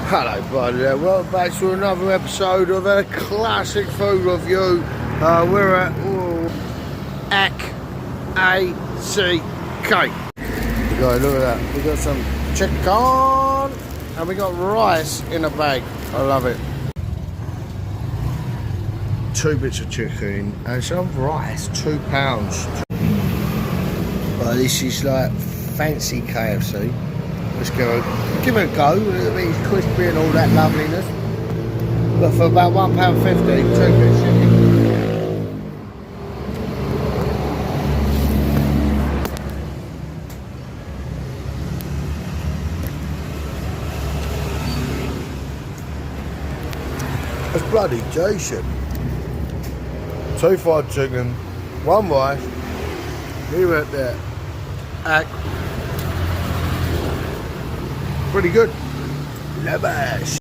Hello buddy, welcome back to another episode of a classic food review. We're at Anak, A-C-K. Look at that, we got some chicken and we got rice in a bag. I love it. 2 bits of chicken and some rice, £2. This is like fancy KFC. Let's go, give it a go. It's crispy and all that loveliness. But for about £1.50, 2 bits chicken. That's bloody decent. 2 fried chicken, 1 rice. Leave it there. Pretty good. Lavish.